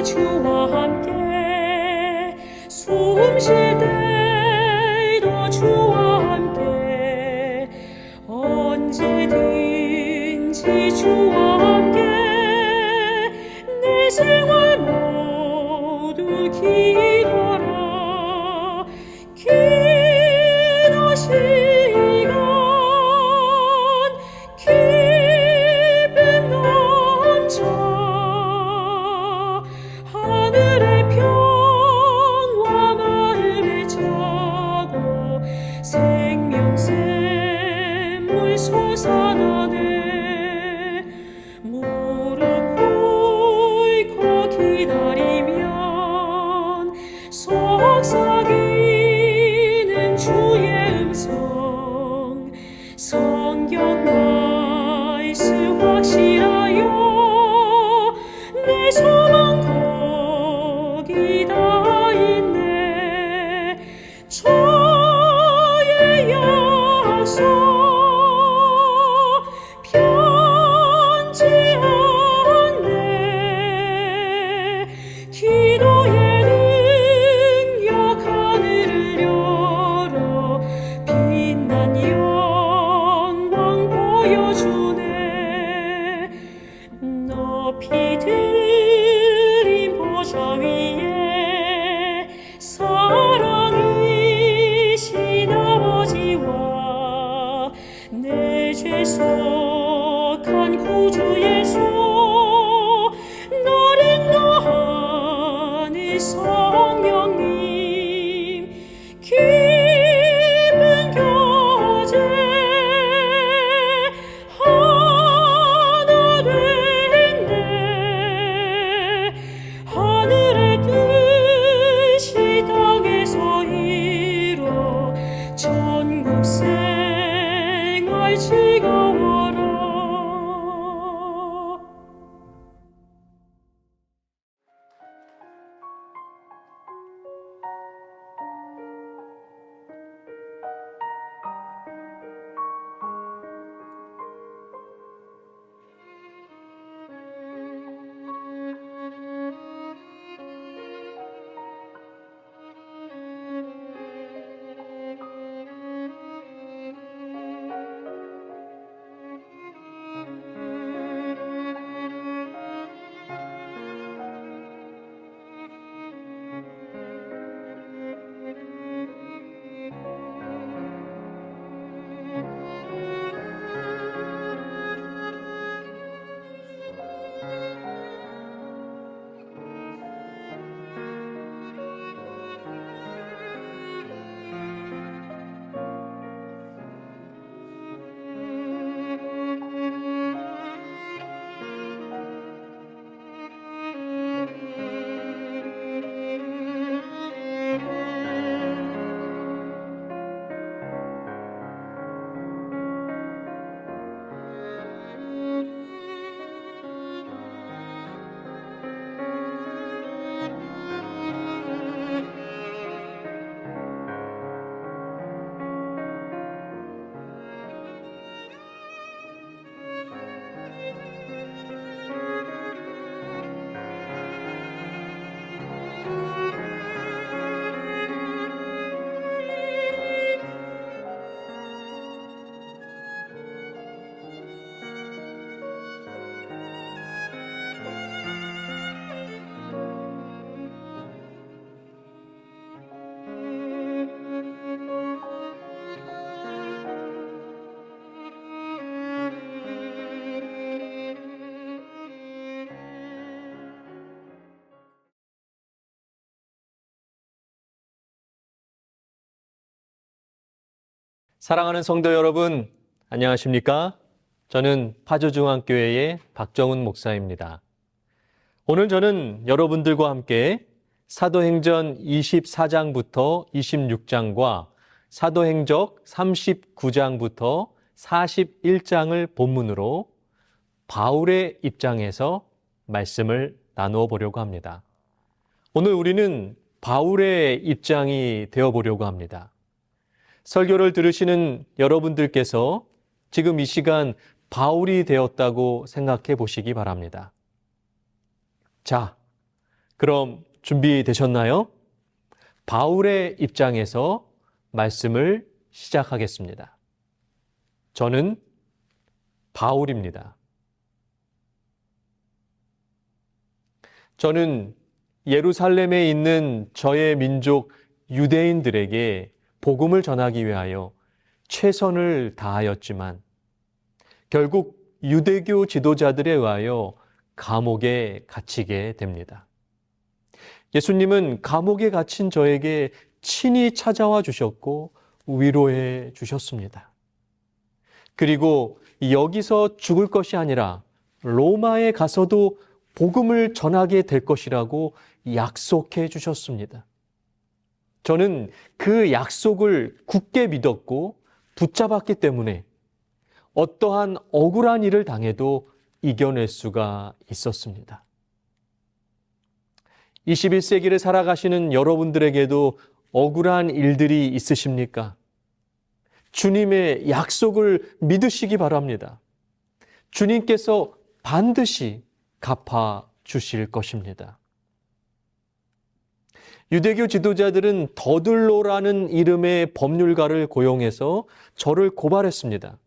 주와 함께 숨 쉴 때도 주와 함께 언제든지 주와 함께 내 생활 모두 기도라 기도 시간 기쁨 넘쳐 하늘의 평화 마음에 차고 생명샘물 솟아나네 무릎 꿇고 기다리면 속삭이는 주의 음성 성경 말씀 확실하여 내 소망 거기 다 있네 저의 약속 편지 않네 기도의 능력 하늘을 열어 빛난 영광 보여주네 높이 들인 보좌 위에 사랑이신 아버지와 내 죄 속한 구주 예수 날 인도하는 성령님 기쁜 교제 하나 됐네 하늘의 뜻이 땅에서 이뤄 천국 생활 즐거워라 사랑하는 성도 여러분, 안녕하십니까? 저는 파주중앙교회의 박정훈 목사입니다. 오늘 저는 여러분들과 함께 사도행전 24장부터 26장과 사도행적 39장부터 41장을 본문으로 바울의 입장에서 말씀을 나누어 보려고 합니다. 오늘 우리는 바울의 입장이 되어 보려고 합니다. 설교를 들으시는 여러분들께서 지금 이 시간 바울이 되었다고 생각해 보시기 바랍니다. 자, 그럼 준비되셨나요? 바울의 입장에서 말씀을 시작하겠습니다. 저는 바울입니다. 저는 예루살렘에 있는 저의 민족 유대인들에게 복음을 전하기 위하여 최선을 다하였지만 결국 유대교 지도자들에 의하여 감옥에 갇히게 됩니다. 예수님은 감옥에 갇힌 저에게 친히 찾아와 주셨고 위로해 주셨습니다. 그리고 여기서 죽을 것이 아니라 로마에 가서도 복음을 전하게 될 것이라고 약속해 주셨습니다. 저는 그 약속을 굳게 믿었고 붙잡았기 때문에 어떠한 억울한 일을 당해도 이겨낼 수가 있었습니다. 21세기를 살아가시는 여러분들에게도 억울한 일들이 있으십니까? 주님의 약속을 믿으시기 바랍니다. 주님께서 반드시 갚아 주실 것입니다. 유대교 지도자들은 더들로라는 이름의 법률가를 고용해서 저를 고발했습니다.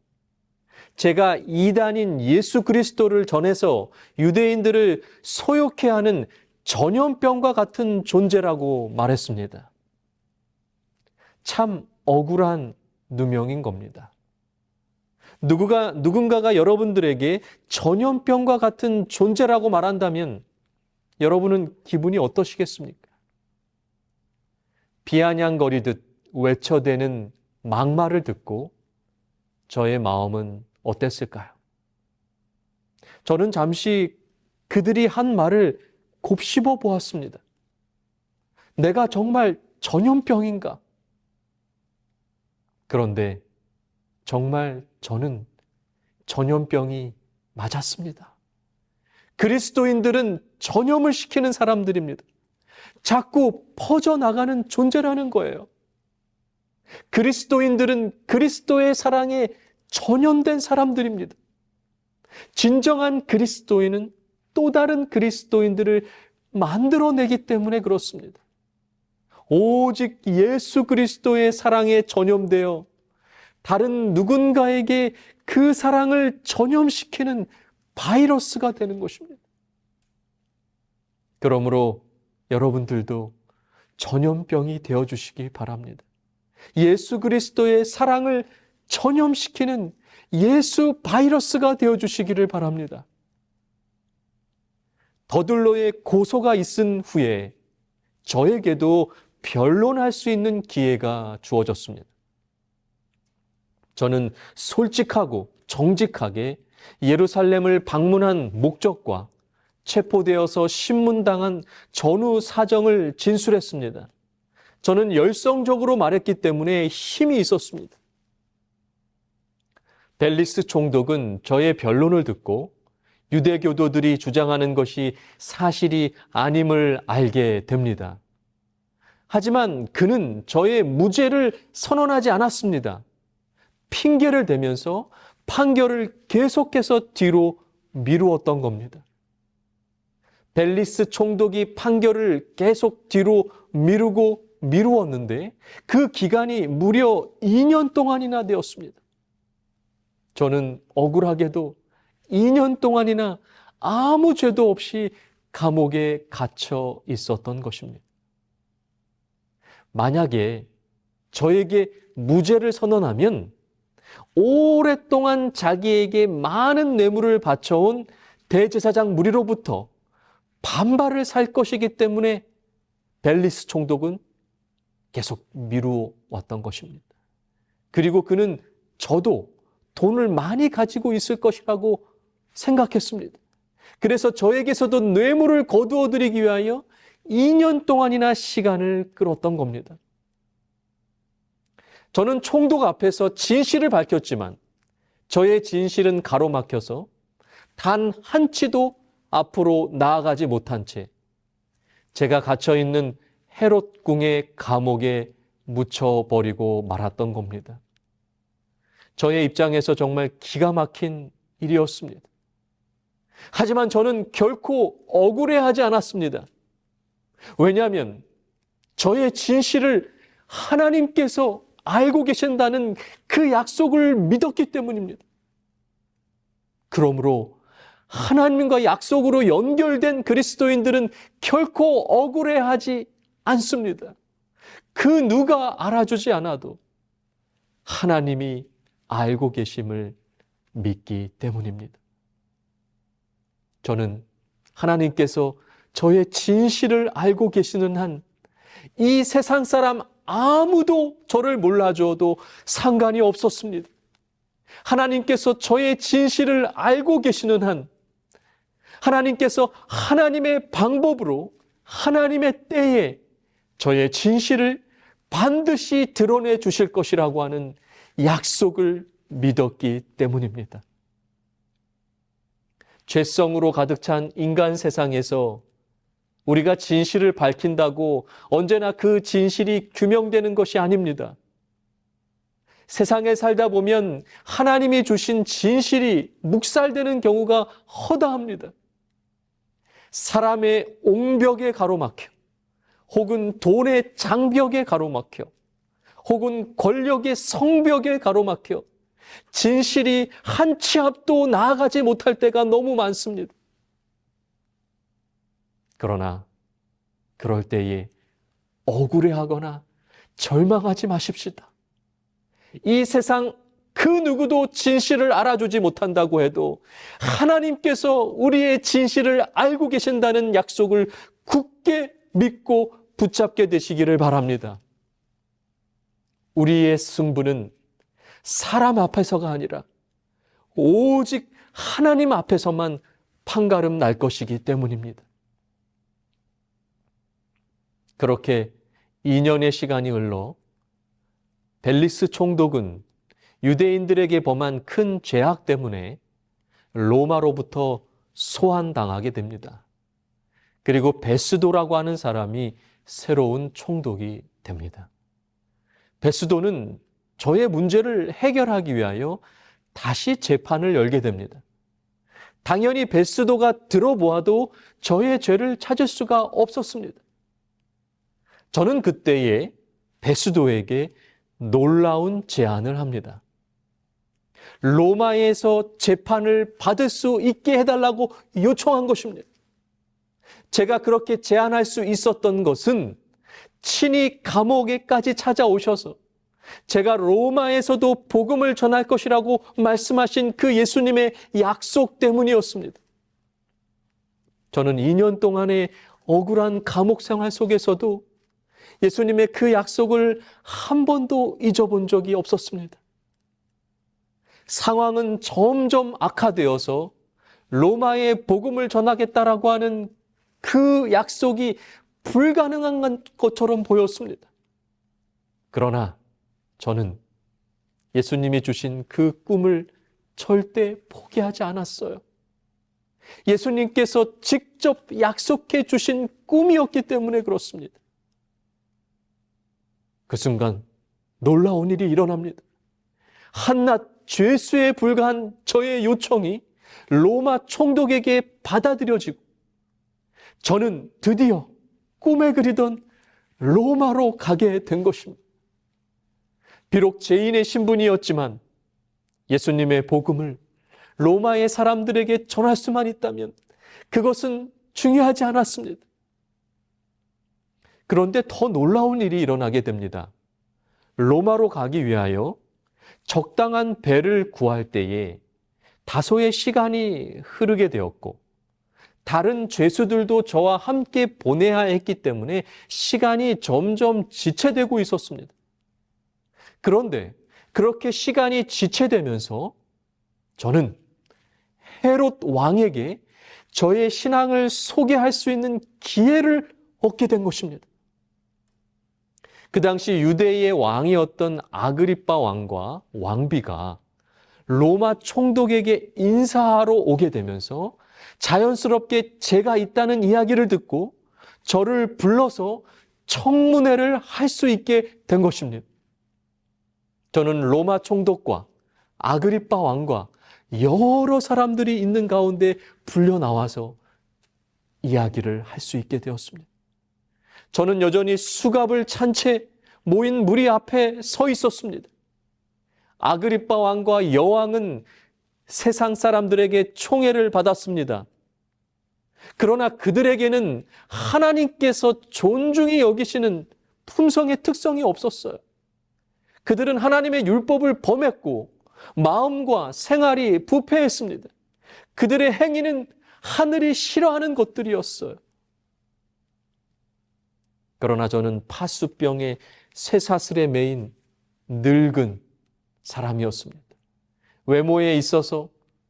제가 이단인 예수 그리스도를 전해서 유대인들을 소욕해 하는 전염병과 같은 존재라고 말했습니다. 참 억울한 누명인 겁니다. 누군가가 여러분들에게 전염병과 같은 존재라고 말한다면 여러분은 기분이 어떠시겠습니까? 비아냥거리듯 외쳐대는 막말을 듣고 저의 마음은 어땠을까요? 저는 잠시 그들이 한 말을 곱씹어 보았습니다. 내가 정말 전염병인가? 그런데 정말 저는 전염병이 맞았습니다. 그리스도인들은 전염을 시키는 사람들입니다. 자꾸 퍼져나가는 존재라는 거예요. 그리스도인들은 그리스도의 사랑에 전염된 사람들입니다. 진정한 그리스도인은 또 다른 그리스도인들을 만들어내기 때문에 그렇습니다. 오직 예수 그리스도의 사랑에 전염되어 다른 누군가에게 그 사랑을 전염시키는 바이러스가 되는 것입니다. 그러므로 여러분들도 전염병이 되어주시기 바랍니다. 예수 그리스도의 사랑을 전염시키는 예수 바이러스가 되어주시기를 바랍니다. 더들로의 고소가 있은 후에 저에게도 변론할 수 있는 기회가 주어졌습니다. 저는 솔직하고 정직하게 예루살렘을 방문한 목적과 체포되어서 신문당한 전후 사정을 진술했습니다. 저는 열성적으로 말했기 때문에 힘이 있었습니다. 벨리스 총독은 저의 변론을 듣고 유대교도들이 주장하는 것이 사실이 아님을 알게 됩니다. 하지만 그는 저의 무죄를 선언하지 않았습니다. 핑계를 대면서 판결을 계속해서 뒤로 미루었던 겁니다. 벨리스 총독이 판결을 계속 뒤로 미루었는데 그 기간이 무려 2년 동안이나 되었습니다. 저는 억울하게도 2년 동안이나 아무 죄도 없이 감옥에 갇혀 있었던 것입니다. 만약에 저에게 무죄를 선언하면 오랫동안 자기에게 많은 뇌물을 바쳐온 대제사장 무리로부터 반발을 살 것이기 때문에 벨리스 총독은 계속 미루어왔던 것입니다. 그리고 그는 저도 돈을 많이 가지고 있을 것이라고 생각했습니다. 그래서 저에게서도 뇌물을 거두어 드리기 위하여 2년 동안이나 시간을 끌었던 겁니다. 저는 총독 앞에서 진실을 밝혔지만 저의 진실은 가로막혀서 단 한 치도 앞으로 나아가지 못한 채 제가 갇혀있는 헤롯 궁의 감옥에 묻혀버리고 말았던 겁니다. 저의 입장에서 정말 기가 막힌 일이었습니다. 하지만 저는 결코 억울해하지 않았습니다. 왜냐하면 저의 진실을 하나님께서 알고 계신다는 그 약속을 믿었기 때문입니다. 그러므로 하나님과 약속으로 연결된 그리스도인들은 결코 억울해하지 않습니다. 그 누가 알아주지 않아도 하나님이 알고 계심을 믿기 때문입니다. 저는 하나님께서 저의 진실을 알고 계시는 한 이 세상 사람 아무도 저를 몰라줘도 상관이 없었습니다. 하나님께서 저의 진실을 알고 계시는 한 하나님께서 하나님의 방법으로 하나님의 때에 저의 진실을 반드시 드러내 주실 것이라고 하는 약속을 믿었기 때문입니다. 죄성으로 가득 찬 인간 세상에서 우리가 진실을 밝힌다고 언제나 그 진실이 규명되는 것이 아닙니다. 세상에 살다 보면 하나님이 주신 진실이 묵살되는 경우가 허다합니다. 사람의 옹벽에 가로막혀, 혹은 돈의 장벽에 가로막혀, 혹은 권력의 성벽에 가로막혀 진실이 한 치 앞도 나아가지 못할 때가 너무 많습니다. 그러나 그럴 때에 억울해하거나 절망하지 마십시다. 이 세상 그 누구도 진실을 알아주지 못한다고 해도 하나님께서 우리의 진실을 알고 계신다는 약속을 굳게 믿고 붙잡게 되시기를 바랍니다. 우리의 승부는 사람 앞에서가 아니라 오직 하나님 앞에서만 판가름 날 것이기 때문입니다. 그렇게 2년의 시간이 흘러 벨리스 총독은 유대인들에게 범한 큰 죄악 때문에 로마로부터 소환당하게 됩니다. 그리고 베스도라고 하는 사람이 새로운 총독이 됩니다. 베스도는 저의 문제를 해결하기 위하여 다시 재판을 열게 됩니다. 당연히 베스도가 들어보아도 저의 죄를 찾을 수가 없었습니다. 저는 그때에 베스도에게 놀라운 제안을 합니다. 로마에서 재판을 받을 수 있게 해달라고 요청한 것입니다. 제가 그렇게 제안할 수 있었던 것은 친히 감옥에까지 찾아오셔서 제가 로마에서도 복음을 전할 것이라고 말씀하신 그 예수님의 약속 때문이었습니다. 저는 2년 동안의 억울한 감옥 생활 속에서도 예수님의 그 약속을 한 번도 잊어본 적이 없었습니다. 상황은 점점 악화되어서 로마에 복음을 전하겠다라고 하는 그 약속이 불가능한 것처럼 보였습니다. 그러나 저는 예수님이 주신 그 꿈을 절대 포기하지 않았어요. 예수님께서 직접 약속해 주신 꿈이었기 때문에 그렇습니다. 그 순간 놀라운 일이 일어납니다. 한낱 죄수에 불과한 저의 요청이 로마 총독에게 받아들여지고 저는 드디어 꿈에 그리던 로마로 가게 된 것입니다. 비록 죄인의 신분이었지만 예수님의 복음을 로마의 사람들에게 전할 수만 있다면 그것은 중요하지 않았습니다. 그런데 더 놀라운 일이 일어나게 됩니다. 로마로 가기 위하여 적당한 배를 구할 때에 다소의 시간이 흐르게 되었고 다른 죄수들도 저와 함께 보내야 했기 때문에 시간이 점점 지체되고 있었습니다. 그런데 그렇게 시간이 지체되면서 저는 헤롯 왕에게 저의 신앙을 소개할 수 있는 기회를 얻게 된 것입니다. 그 당시 유대의 왕이었던 아그리빠 왕과 왕비가 로마 총독에게 인사하러 오게 되면서 자연스럽게 제가 있다는 이야기를 듣고 저를 불러서 청문회를 할 수 있게 된 것입니다. 저는 로마 총독과 아그리빠 왕과 여러 사람들이 있는 가운데 불려 나와서 이야기를 할 수 있게 되었습니다. 저는 여전히 수갑을 찬 채 모인 무리 앞에 서 있었습니다. 아그리빠 왕과 여왕은 세상 사람들에게 총애를 받았습니다. 그러나 그들에게는 하나님께서 존중히 여기시는 품성의 특성이 없었어요. 그들은 하나님의 율법을 범했고 마음과 생활이 부패했습니다. 그들의 행위는 하늘이 싫어하는 것들이었어요. 그러나 저는 파수병의 쇠사슬에 매인 늙은 사람이었습니다. 외모에 있어서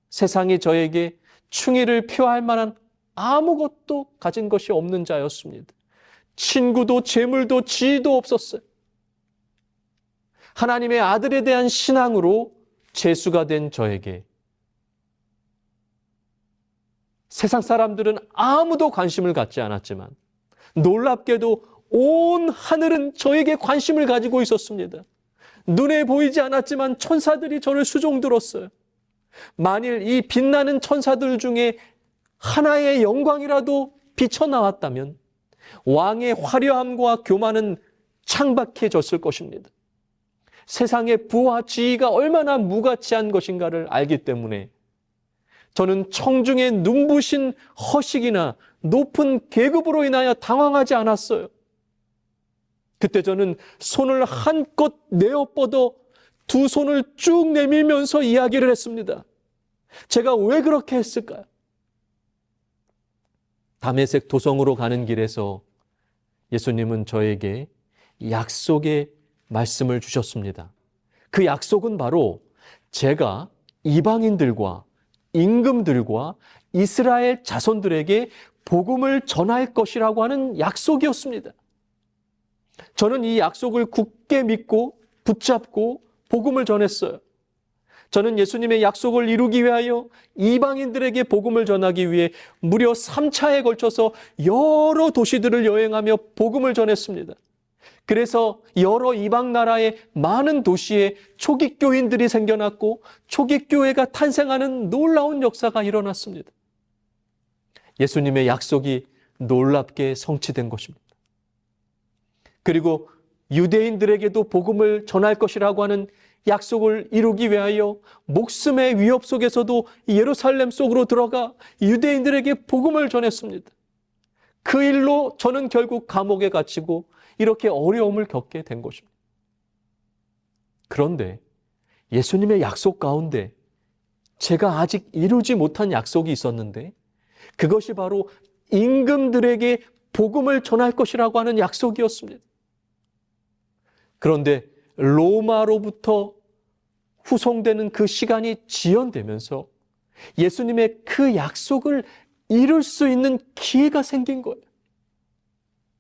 세상이 저에게 충의를 표할 만한 아무것도 가진 것이 없는 자였습니다. 친구도 재물도 지위도 없었어요. 하나님의 아들에 대한 신앙으로 제수가 된 저에게 세상 사람들은 아무도 관심을 갖지 않았지만 놀랍게도 온 하늘은 저에게 관심을 가지고 있었습니다. 눈에 보이지 않았지만 천사들이 저를 수종들었어요. 만일 이 빛나는 천사들 중에 하나의 영광이라도 비쳐나왔다면 왕의 화려함과 교만은 창박해졌을 것입니다. 세상의 부와 지위가 얼마나 무가치한 것인가를 알기 때문에 저는 청중의 눈부신 허식이나 높은 계급으로 인하여 당황하지 않았어요. 그때 저는 손을 한껏 내어 뻗어 두 손을 쭉 내밀면서 이야기를 했습니다. 제가 왜 그렇게 했을까요? 다메섹 도성으로 가는 길에서 예수님은 저에게 약속의 말씀을 주셨습니다. 그 약속은 바로 제가 이방인들과 임금들과 이스라엘 자손들에게 복음을 전할 것이라고 하는 약속이었습니다. 저는 이 약속을 굳게 믿고 붙잡고 복음을 전했어요. 저는 예수님의 약속을 이루기 위하여 이방인들에게 복음을 전하기 위해 무려 3차에 걸쳐서 여러 도시들을 여행하며 복음을 전했습니다. 그래서 여러 이방 나라의 많은 도시에 초기교인들이 생겨났고 초기교회가 탄생하는 놀라운 역사가 일어났습니다. 예수님의 약속이 놀랍게 성취된 것입니다. 그리고 유대인들에게도 복음을 전할 것이라고 하는 약속을 이루기 위하여 목숨의 위협 속에서도 예루살렘 속으로 들어가 유대인들에게 복음을 전했습니다. 그 일로 저는 결국 감옥에 갇히고 이렇게 어려움을 겪게 된 것입니다. 그런데 예수님의 약속 가운데 제가 아직 이루지 못한 약속이 있었는데 그것이 바로 임금들에게 복음을 전할 것이라고 하는 약속이었습니다. 그런데 로마로부터 후송되는 그 시간이 지연되면서 예수님의 그 약속을 이룰 수 있는 기회가 생긴 거예요.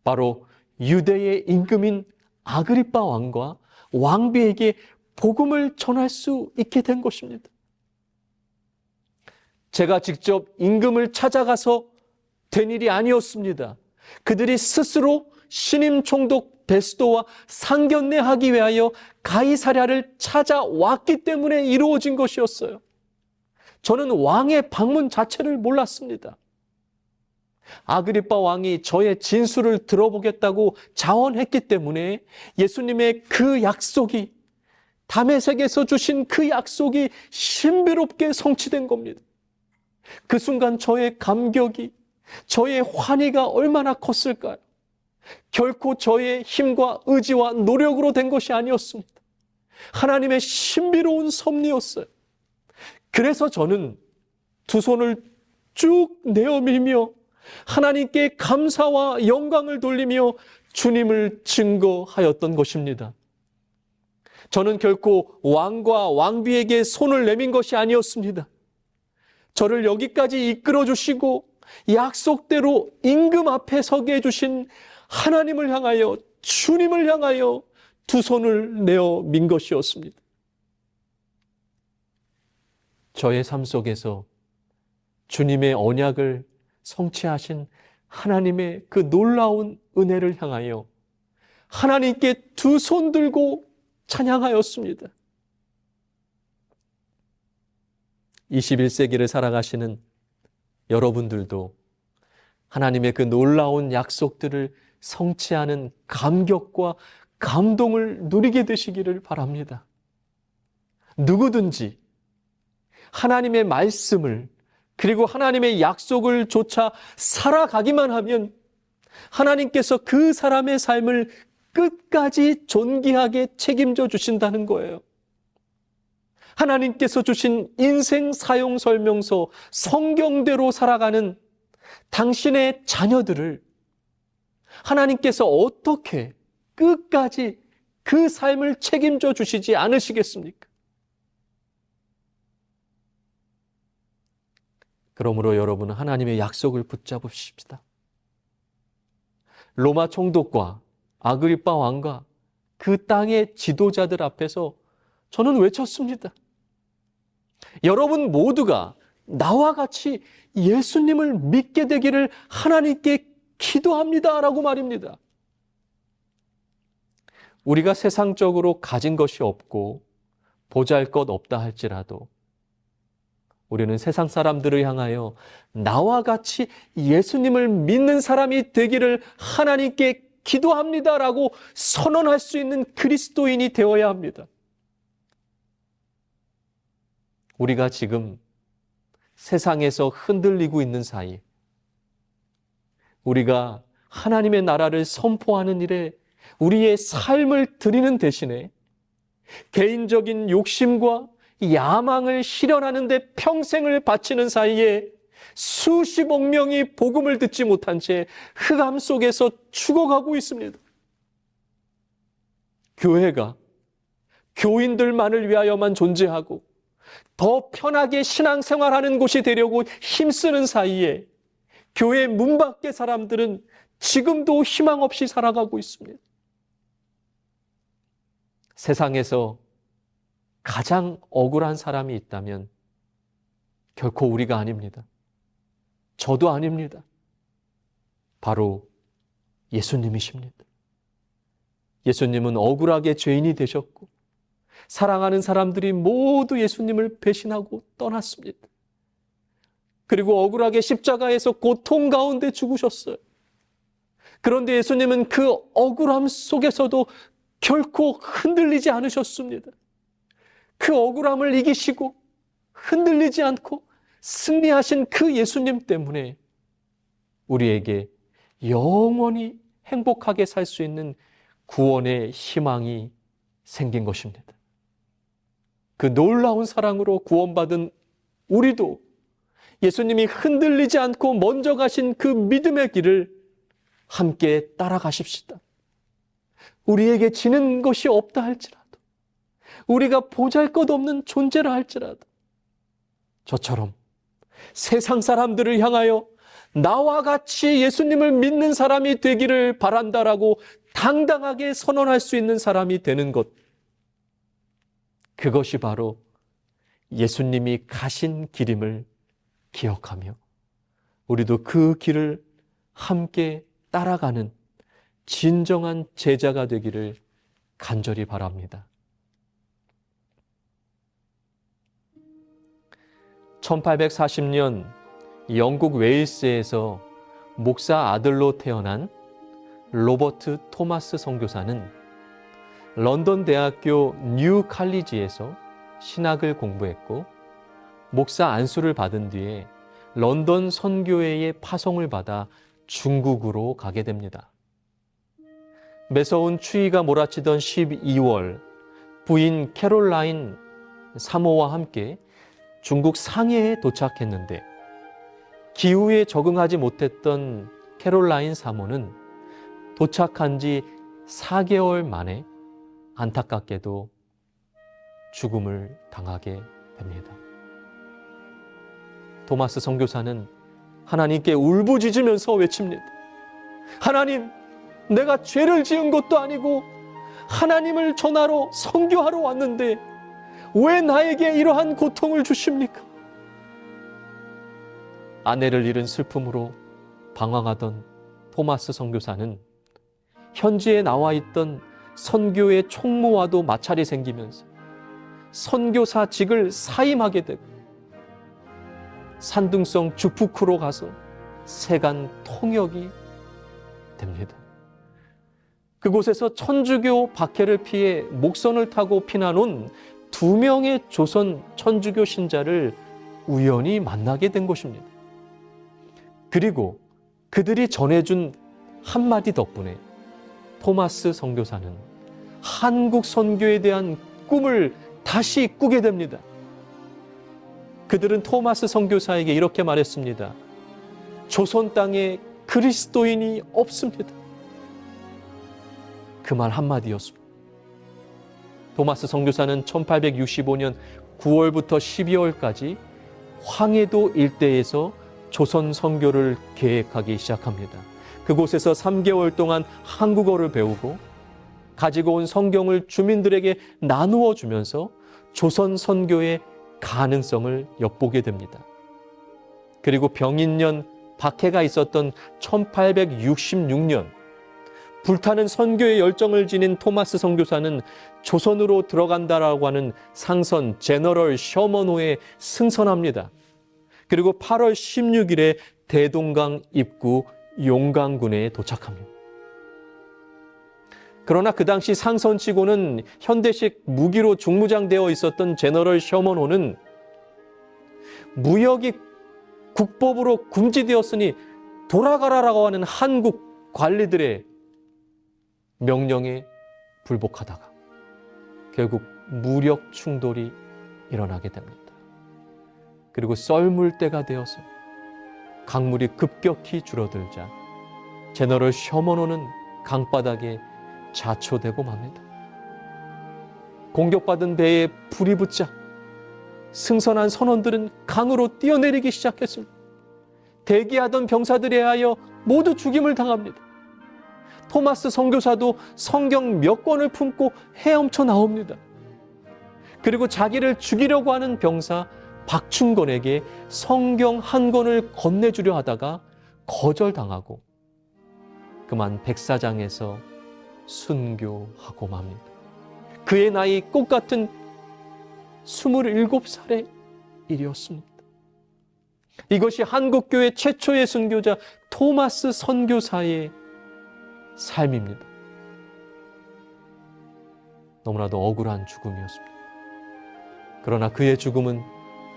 바로 유대의 임금인 아그리빠 왕과 왕비에게 복음을 전할 수 있게 된 것입니다. 제가 직접 임금을 찾아가서 된 일이 아니었습니다. 그들이 스스로 신임 총독 베스도와 상견례하기 위하여 가이사랴를 찾아왔기 때문에 이루어진 것이었어요. 저는 왕의 방문 자체를 몰랐습니다. 아그리빠 왕이 저의 진술을 들어보겠다고 자원했기 때문에 예수님의 그 약속이, 다메섹에서 주신 그 약속이 신비롭게 성취된 겁니다. 그 순간 저의 감격이, 저의 환희가 얼마나 컸을까요? 결코 저의 힘과 의지와 노력으로 된 것이 아니었습니다. 하나님의 신비로운 섭리였어요. 그래서 저는 두 손을 쭉 내어밀며 하나님께 감사와 영광을 돌리며 주님을 증거하였던 것입니다. 저는 결코 왕과 왕비에게 손을 내민 것이 아니었습니다. 저를 여기까지 이끌어 주시고 약속대로 임금 앞에 서게 해주신 하나님을 향하여, 주님을 향하여 두 손을 내어 민 것이었습니다. 저의 삶 속에서 주님의 언약을 성취하신 하나님의 그 놀라운 은혜를 향하여 하나님께 두 손 들고 찬양하였습니다. 21세기를 살아가시는 여러분들도 하나님의 그 놀라운 약속들을 성취하는 감격과 감동을 누리게 되시기를 바랍니다. 누구든지 하나님의 말씀을 그리고 하나님의 약속을 조차 살아가기만 하면 하나님께서 그 사람의 삶을 끝까지 존귀하게 책임져 주신다는 거예요. 하나님께서 주신 인생 사용 설명서 성경대로 살아가는 당신의 자녀들을 하나님께서 어떻게 끝까지 그 삶을 책임져 주시지 않으시겠습니까? 그러므로 여러분, 하나님의 약속을 붙잡으십시다. 로마 총독과 아그리빠 왕과 그 땅의 지도자들 앞에서 저는 외쳤습니다. 여러분 모두가 나와 같이 예수님을 믿게 되기를 하나님께 기도합니다라고 말입니다. 우리가 세상적으로 가진 것이 없고 보잘것 없다 할지라도 우리는 세상 사람들을 향하여 나와 같이 예수님을 믿는 사람이 되기를 하나님께 기도합니다라고 선언할 수 있는 그리스도인이 되어야 합니다. 우리가 지금 세상에서 흔들리고 있는 사이 우리가 하나님의 나라를 선포하는 일에 우리의 삶을 드리는 대신에 개인적인 욕심과 야망을 실현하는 데 평생을 바치는 사이에 수십억 명이 복음을 듣지 못한 채 흑암 속에서 죽어가고 있습니다. 교회가 교인들만을 위하여만 존재하고 더 편하게 신앙생활하는 곳이 되려고 힘쓰는 사이에 교회 문 밖의 사람들은 지금도 희망 없이 살아가고 있습니다. 세상에서 가장 억울한 사람이 있다면 결코 우리가 아닙니다. 저도 아닙니다. 바로 예수님이십니다. 예수님은 억울하게 죄인이 되셨고 사랑하는 사람들이 모두 예수님을 배신하고 떠났습니다. 그리고 억울하게 십자가에서 고통 가운데 죽으셨어요. 그런데 예수님은 그 억울함 속에서도 결코 흔들리지 않으셨습니다. 그 억울함을 이기시고 흔들리지 않고 승리하신 그 예수님 때문에 우리에게 영원히 행복하게 살 수 있는 구원의 희망이 생긴 것입니다. 그 놀라운 사랑으로 구원받은 우리도 예수님이 흔들리지 않고 먼저 가신 그 믿음의 길을 함께 따라가십시다. 우리에게 지는 것이 없다 할지라도 우리가 보잘것없는 존재라 할지라도 저처럼 세상 사람들을 향하여 나와 같이 예수님을 믿는 사람이 되기를 바란다라고 당당하게 선언할 수 있는 사람이 되는 것, 그것이 바로 예수님이 가신 길임을 기억하며 우리도 그 길을 함께 따라가는 진정한 제자가 되기를 간절히 바랍니다. 1840년 영국 웨일스에서 목사 아들로 태어난 로버트 토마스 선교사는 런던 대학교 뉴 칼리지에서 신학을 공부했고 목사 안수를 받은 뒤에 런던 선교회의 파송을 받아 중국으로 가게 됩니다. 매서운 추위가 몰아치던 12월 부인 캐롤라인 사모와 함께 중국 상해에 도착했는데 기후에 적응하지 못했던 캐롤라인 사모는 도착한 지 4개월 만에 안타깝게도 죽음을 당하게 됩니다. 토마스 선교사는 하나님께 울부짖으면서 외칩니다. 하나님, 내가 죄를 지은 것도 아니고 하나님을 전하러 선교하러 왔는데 왜 나에게 이러한 고통을 주십니까? 아내를 잃은 슬픔으로 방황하던 토마스 선교사는 현지에 나와 있던 선교의 총무와도 마찰이 생기면서 선교사직을 사임하게 되고 산둥성 주푸크로 가서 세간 통역이 됩니다. 그곳에서 천주교 박해를 피해 목선을 타고 피난 온 2명의 조선 천주교 신자를 우연히 만나게 된 것입니다. 그리고 그들이 전해준 한마디 덕분에 토마스 선교사는 한국 선교에 대한 꿈을 다시 꾸게 됩니다. 그들은 토마스 선교사에게 이렇게 말했습니다. 조선 땅에 그리스도인이 없습니다. 그 말 한마디였습니다. 토마스 선교사는 1865년 9월부터 12월까지 황해도 일대에서 조선 선교를 계획하기 시작합니다. 그곳에서 3개월 동안 한국어를 배우고 가지고 온 성경을 주민들에게 나누어 주면서 조선 선교의 가능성을 엿보게 됩니다. 그리고 병인년 박해가 있었던 1866년 불타는 선교의 열정을 지닌 토마스 선교사는 조선으로 들어간다라고 하는 상선 제너럴 셔먼호에 승선합니다. 그리고 8월 16일에 대동강 입구 용강군에 도착합니다. 그러나 그 당시 상선치고는 현대식 무기로 중무장되어 있었던 제너럴 셔먼호는 무역이 국법으로 금지되었으니 돌아가라라고 하는 한국 관리들의 명령에 불복하다가 결국 무력 충돌이 일어나게 됩니다. 그리고 썰물 때가 되어서 강물이 급격히 줄어들자 제너럴 셔먼호는 강바닥에 자초되고 맙니다. 공격받은 배에 불이 붙자 승선한 선원들은 강으로 뛰어내리기 시작했습니다. 대기하던 병사들에 하여 모두 죽임을 당합니다. 토마스 선교사도 성경 몇 권을 품고 헤엄쳐 나옵니다. 그리고 자기를 죽이려고 하는 병사 박충건에게 성경 한 권을 건네주려 하다가 거절당하고 그만 백사장에서 순교하고 맙니다. 그의 나이 꽃 같은 27살의 일이었습니다. 이것이 한국교회 최초의 순교자 토마스 선교사의 삶입니다. 너무나도 억울한 죽음이었습니다. 그러나 그의 죽음은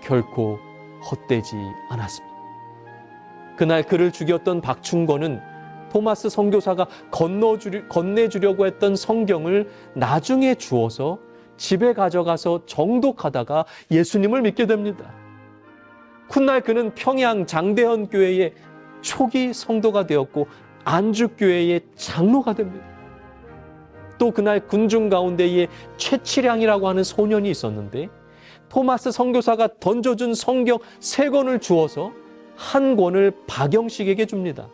결코 헛되지 않았습니다. 그날 그를 죽였던 박충건은 토마스 선교사가 건네주려고 했던 성경을 나중에 주어서 집에 가져가서 정독하다가 예수님을 믿게 됩니다. 훗날 그는 평양 장대현 교회의 초기 성도가 되었고 안주교회의 장로가 됩니다. 또 그날 군중 가운데에 최치량이라고 하는 소년이 있었는데 토마스 선교사가 던져준 성경 3권을 주어서 한 권을 박영식에게 줍니다.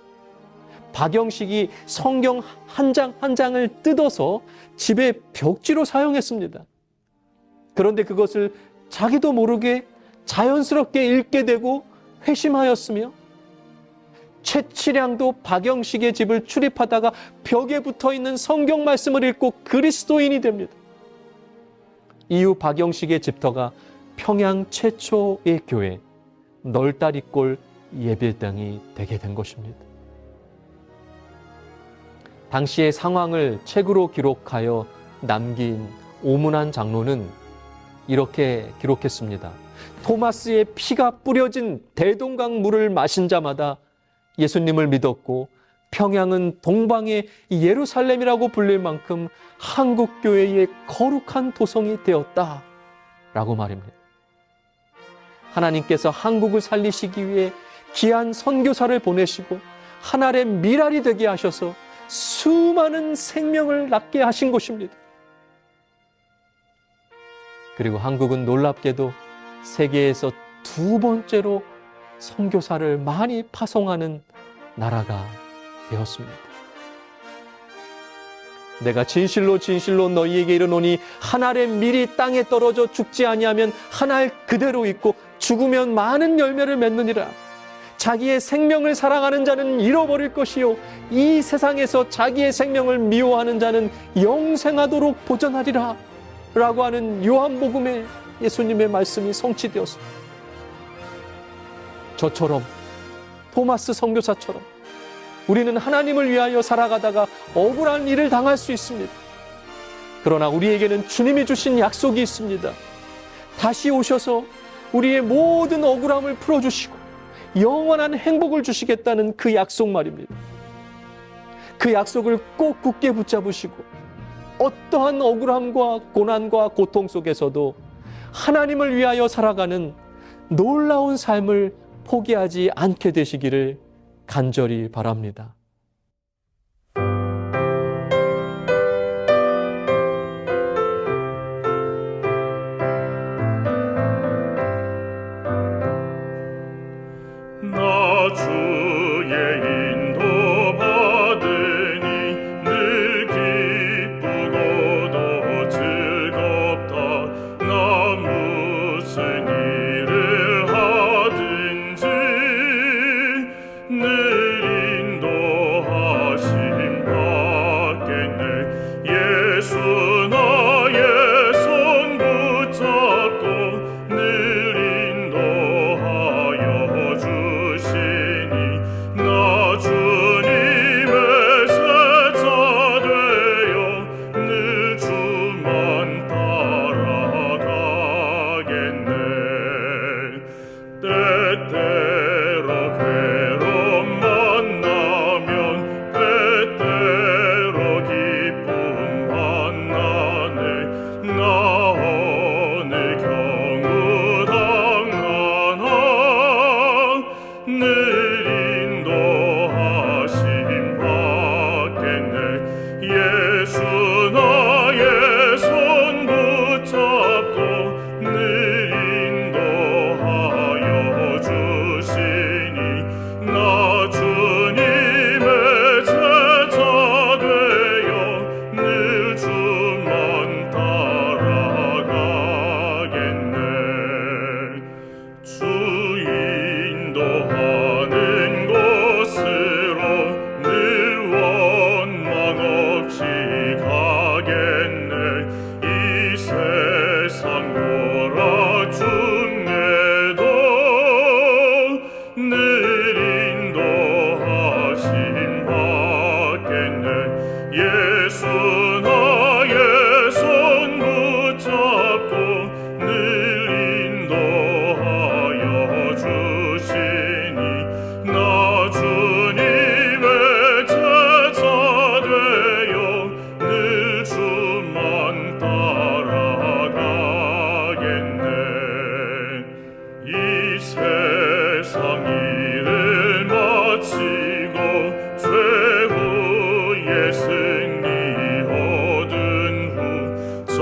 박영식이 성경 한 장 한 장을 뜯어서 집에 벽지로 사용했습니다. 그런데 그것을 자기도 모르게 자연스럽게 읽게 되고 회심하였으며 최치량도 박영식의 집을 출입하다가 벽에 붙어있는 성경 말씀을 읽고 그리스도인이 됩니다. 이후 박영식의 집터가 평양 최초의 교회 널다리골 예배당이 되게 된 것입니다. 당시의 상황을 책으로 기록하여 남긴 오문환 장로는 이렇게 기록했습니다. 토마스의 피가 뿌려진 대동강 물을 마신 자마다 예수님을 믿었고 평양은 동방의 예루살렘이라고 불릴 만큼 한국교회의 거룩한 도성이 되었다라고 말입니다. 하나님께서 한국을 살리시기 위해 귀한 선교사를 보내시고 하늘의 미랄이 되게 하셔서 수많은 생명을 낳게 하신 곳입니다. 그리고 한국은 놀랍게도 세계에서 2번째로 선교사를 많이 파송하는 나라가 되었습니다. 내가 진실로 진실로 너희에게 이르노니 한 알의 밀이 땅에 떨어져 죽지 아니하면 한 알 그대로 있고 죽으면 많은 열매를 맺느니라. 자기의 생명을 사랑하는 자는 잃어버릴 것이요 이 세상에서 자기의 생명을 미워하는 자는 영생하도록 보전하리라 라고 하는 요한복음의 예수님의 말씀이 성취되었습니다. 저처럼 토마스 선교사처럼 우리는 하나님을 위하여 살아가다가 억울한 일을 당할 수 있습니다. 그러나 우리에게는 주님이 주신 약속이 있습니다. 다시 오셔서 우리의 모든 억울함을 풀어주시고 영원한 행복을 주시겠다는 그 약속 말입니다. 그 약속을 꼭 굳게 붙잡으시고 어떠한 억울함과 고난과 고통 속에서도 하나님을 위하여 살아가는 놀라운 삶을 포기하지 않게 되시기를 간절히 바랍니다. 나 주의 인도 받으니 늘 기쁘고도 즐겁다. 나 무슨 일을 하든지 늘 인도하심 받겠네. 예수 나의 손 붙잡고 늘 인도하여 주시니 나 주님의 제자 되어 늘 주만 따라가겠네. 때때로 괴로움 만나면 때때로 기쁨 만나네. 나 어느 경우 당하나 늘 인도하심 받겠네. 예수 나의 손 붙잡고 늘 인도하여 주시니 나 주님의 제자 되어 늘 주만 따라가겠네. 주 인도하는 곳으로 늘 원망 없이 가겠네. 이 세상 보라 중에도 늘 인도하심 받겠네. 예수 나의 손 붙잡고 늘 인도하여 주시니 나 주님의 제자 되어 늘 주만 따라가겠네. 이 세상 일을 마치고 최후의 승리 얻은 후 저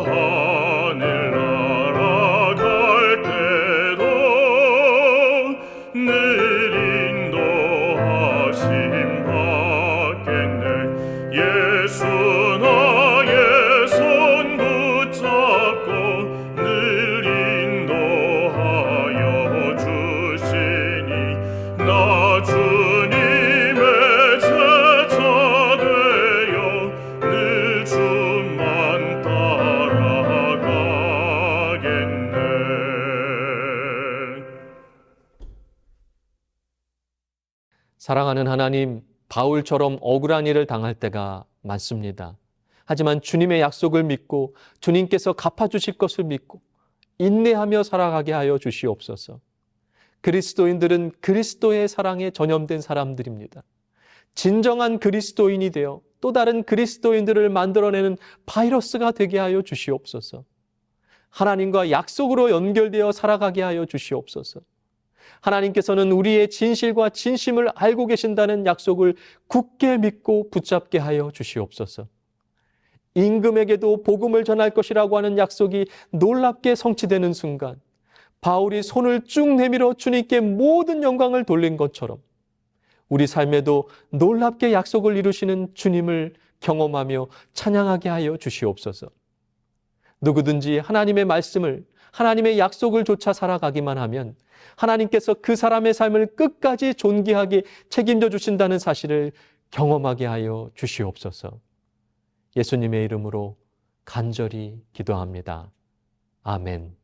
하늘 나라 갈 때도 늘 인도하심 받겠네. 예수 나의 손 붙잡고 늘 인도하여 주시니 나 주님의 제자 되어 늘 주만 따라가겠네. 사랑하는 하나님, 바울처럼 억울한 일을 당할 때가 많습니다. 하지만 주님의 약속을 믿고 주님께서 갚아주실 것을 믿고 인내하며 살아가게 하여 주시옵소서. 그리스도인들은 그리스도의 사랑에 전염된 사람들입니다. 진정한 그리스도인이 되어 또 다른 그리스도인들을 만들어내는 바이러스가 되게 하여 주시옵소서. 하나님과 약속으로 연결되어 살아가게 하여 주시옵소서. 하나님께서는 우리의 진실과 진심을 알고 계신다는 약속을 굳게 믿고 붙잡게 하여 주시옵소서. 임금에게도 복음을 전할 것이라고 하는 약속이 놀랍게 성취되는 순간 바울이 손을 쭉 내밀어 주님께 모든 영광을 돌린 것처럼 우리 삶에도 놀랍게 약속을 이루시는 주님을 경험하며 찬양하게 하여 주시옵소서. 누구든지 하나님의 말씀을, 하나님의 약속을 좇아 살아가기만 하면 하나님께서 그 사람의 삶을 끝까지 존귀하게 책임져 주신다는 사실을 경험하게 하여 주시옵소서. 예수님의 이름으로 간절히 기도합니다. 아멘.